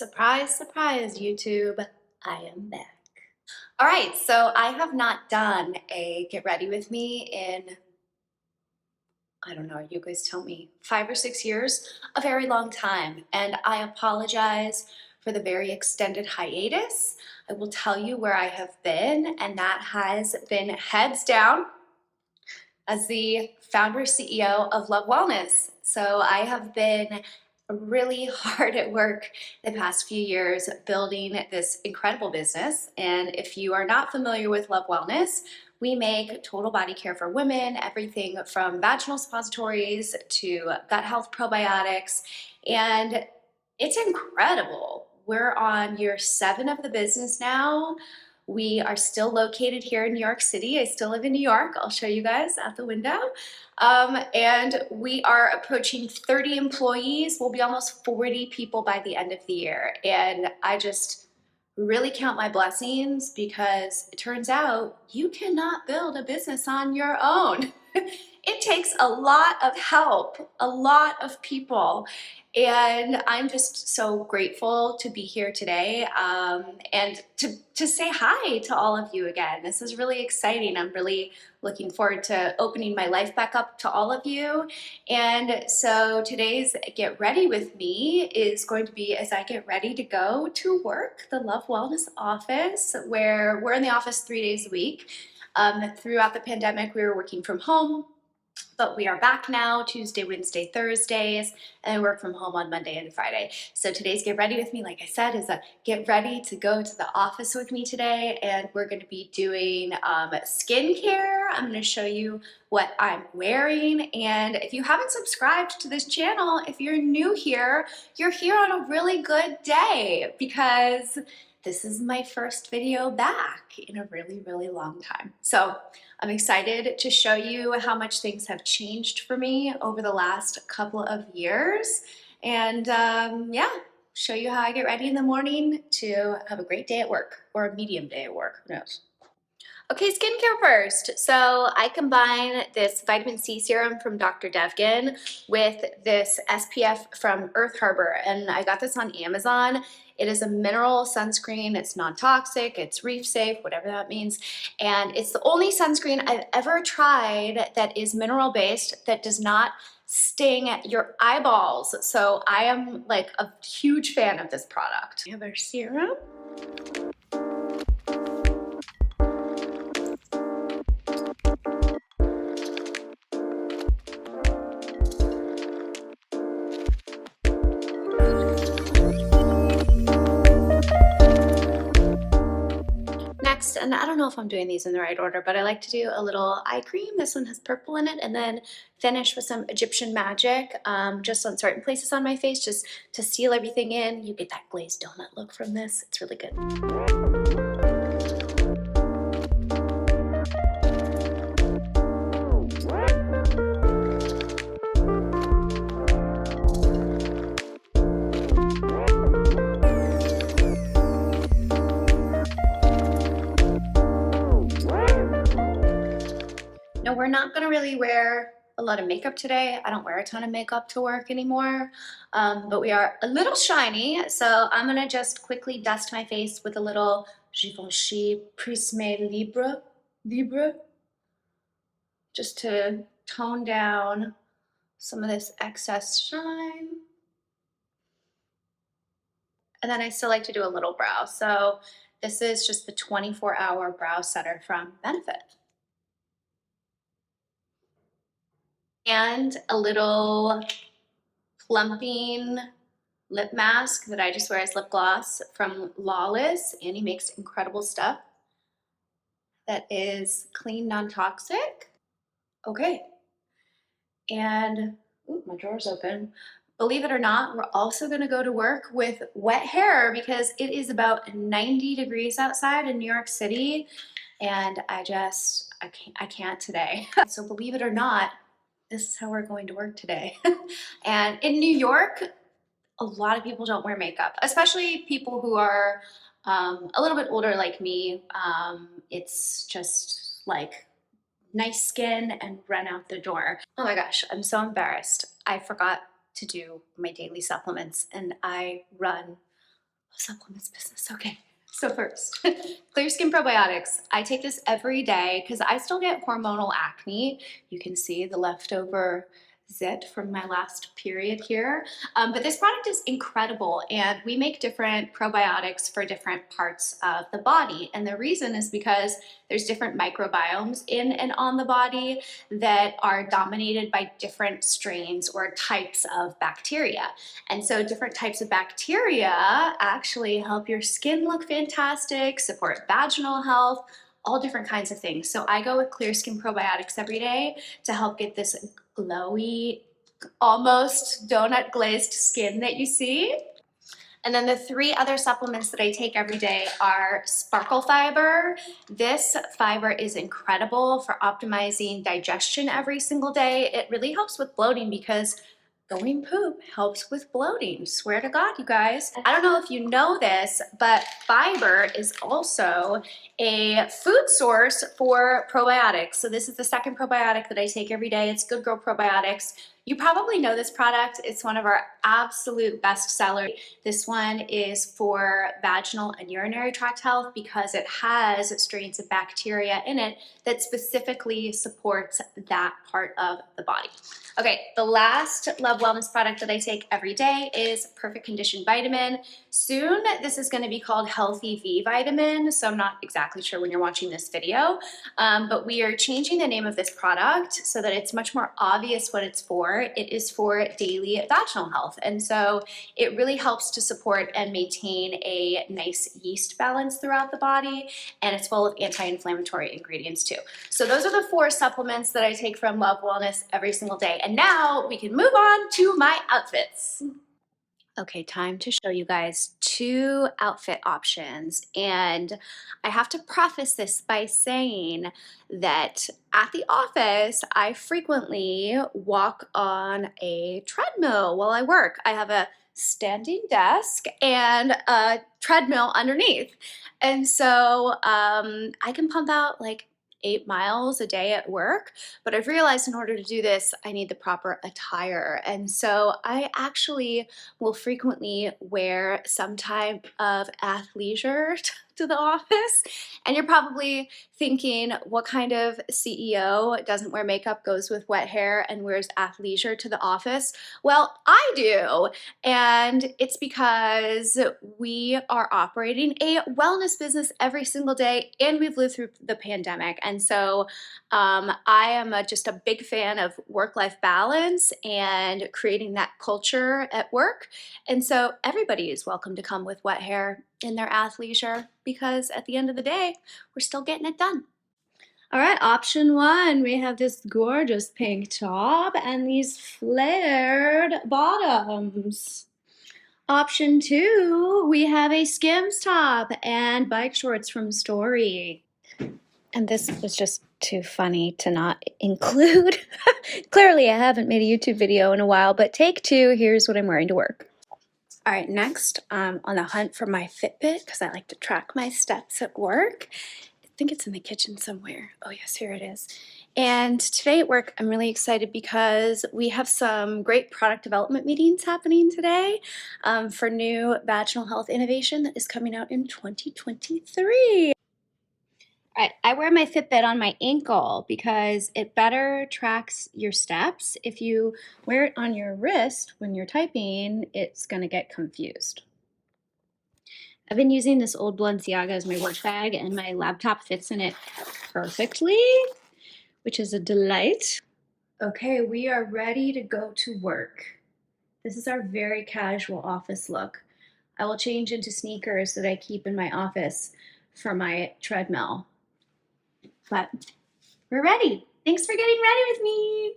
Surprise, surprise, YouTube, I am back. All right, so I have not done a get ready with me in, I don't know, you guys tell me, 5 or 6 years, a very long time. And I apologize for the very extended hiatus. I will tell you where I have been, and that has been heads down as the founder CEO of Love Wellness. So I have been really hard at work the past few years building this incredible business. And if you are not familiar with Love Wellness, we make total body care for women, everything from vaginal suppositories to gut health probiotics. And it's incredible. We're on year 7 of the business now. We are still located here in New York City. I still live in New York. I'll show you guys out the window. And we are approaching 30 employees. We'll be almost 40 people by the end of the year. And I just really count my blessings because it turns out you cannot build a business on your own. It takes a lot of help, a lot of people. And I'm just so grateful to be here today and to say hi to all of you again. This is really exciting. I'm really looking forward to opening my life back up to all of you. And so today's Get Ready with Me is going to be as I get ready to go to work, the Love Wellness office, where we're in the office 3 days a week. Throughout the pandemic, we were working from home. But we are back now, Tuesday, Wednesday, Thursdays, and I work from home on Monday and Friday. So today's Get Ready with Me, like I said, is a get ready to go to the office with me today, and we're going to be doing skincare. I'm going to show you what I'm wearing, and if you haven't subscribed to this channel, if you're new here, you're here on a really good day because this is my first video back in a really, really long time. So I'm excited to show you how much things have changed for me over the last couple of years. And yeah, show you how I get ready in the morning to have a great day at work or a medium day at work, who knows? Okay, skincare first. So I combine this vitamin C serum from Dr. Devgan with this SPF from Earth Harbor, and I got this on Amazon. It is a mineral sunscreen. It's non-toxic, it's reef safe, whatever that means. And it's the only sunscreen I've ever tried that is mineral based, that does not sting your eyeballs. So I am like a huge fan of this product. We have our serum. Next, and I don't know if I'm doing these in the right order, but I like to do a little eye cream. This one has purple in it, and then finish with some Egyptian magic just on certain places on my face, just to seal everything in. You get that glazed donut look from this. It's really good. Now, we're not gonna really wear a lot of makeup today. I don't wear a ton of makeup to work anymore, but we are a little shiny, so I'm gonna just quickly dust my face with a little Givenchy Prisme Libre, just to tone down some of this excess shine. And then I still like to do a little brow. So this is just the 24-hour brow setter from Benefit. And a little plumping lip mask that I just wear as lip gloss from Lawless. Annie makes incredible stuff that is clean, non-toxic. Okay. And ooh, my drawer's open. Believe it or not, we're also gonna go to work with wet hair because it is about 90 degrees outside in New York City, and I can't today. So believe it or not, this is how we're going to work today. And in New York, a lot of people don't wear makeup, especially people who are a little bit older like me. It's just like nice skin and run out the door. Oh my gosh, I'm so embarrassed. I forgot to do my daily supplements, and I run Supplements business, okay. So first, Clear Skin Probiotics. I take this every day because I still get hormonal acne. You can see the leftover zit from my last period here. But this product is incredible, and we make different probiotics for different parts of the body. And the reason is because there's different microbiomes in and on the body that are dominated by different strains or types of bacteria. And so different types of bacteria actually help your skin look fantastic, support vaginal health, all different kinds of things. So I go with Clear Skin Probiotics every day to help get this glowy, almost donut glazed skin that you see. And then the 3 other supplements that I take every day are Sparkle Fiber. This fiber is incredible for optimizing digestion every single day. It really helps with bloating because going poop helps with bloating. Swear to God, you guys. I don't know if you know this, but fiber is also a food source for probiotics. So this is the second probiotic that I take every day. It's Good Girl Probiotics. You probably know this product. It's one of our absolute best sellers. This one is for vaginal and urinary tract health because it has strains of bacteria in it that specifically supports that part of the body. Okay, the last Love Wellness product that I take every day is Perfect Condition Vitamin. Soon, this is going to be called Healthy V Vitamin, so I'm not exactly sure when you're watching this video, but we are changing the name of this product so that it's much more obvious what it's for. It is for daily vaginal health, and so it really helps to support and maintain a nice yeast balance throughout the body, and it's full of anti-inflammatory ingredients too. So those are the 4 supplements that I take from Love Wellness every single day. And now we can move on to my outfits. Okay, time to show you guys 2 outfit options. And I have to preface this by saying that at the office, I frequently walk on a treadmill while I work. I have a standing desk and a treadmill underneath. And so I can pump out like 8 miles a day at work, but I've realized in order to do this, I need the proper attire. And so I actually will frequently wear some type of athleisure to the office. And you're probably thinking, what kind of CEO doesn't wear makeup, goes with wet hair, and wears athleisure to the office? Well, I do. And it's because we are operating a wellness business every single day, and we've lived through the pandemic. And so I am just a big fan of work-life balance and creating that culture at work. And so everybody is welcome to come with wet hair in their athleisure because at the end of the day, we're still getting it done. All right, option 1, we have this gorgeous pink top and these flared bottoms. Option 2, we have a Skims top and bike shorts from Story. And this was just too funny to not include. Clearly, I haven't made a YouTube video in a while, but take 2, here's what I'm wearing to work. All right, next, on the hunt for my Fitbit, because I like to track my steps at work. I think it's in the kitchen somewhere. Oh yes, here it is. And today at work, I'm really excited because we have some great product development meetings happening today for new vaginal health innovation that is coming out in 2023. All right, I wear my Fitbit on my ankle because it better tracks your steps. If you wear it on your wrist when you're typing, it's going to get confused. I've been using this old Balenciaga as my work bag, and my laptop fits in it perfectly, which is a delight. Okay, we are ready to go to work. This is our very casual office look. I will change into sneakers that I keep in my office for my treadmill. But we're ready. Thanks for getting ready with me.